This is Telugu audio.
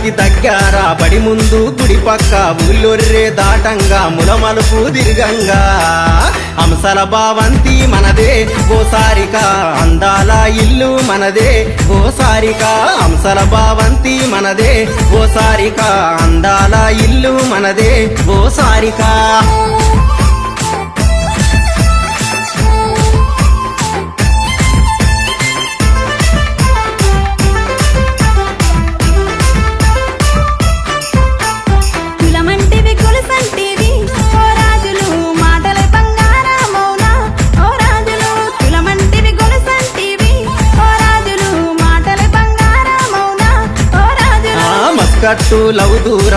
గోదారికి దగ్గర బడి ముందు గుడి పక్క ఊళ్ళొర్రే దాటంగా ములమలుపు దిర్గంగా హంసల భావంతి మనదే ఓ సారిక అందాల ఇల్లు మనదే ఓ సారిక హంసల భావంతి మనదే ఓ సారిక అందాల ఇల్లు మనదే ఓ సారిక కట్టు లవ్ దూర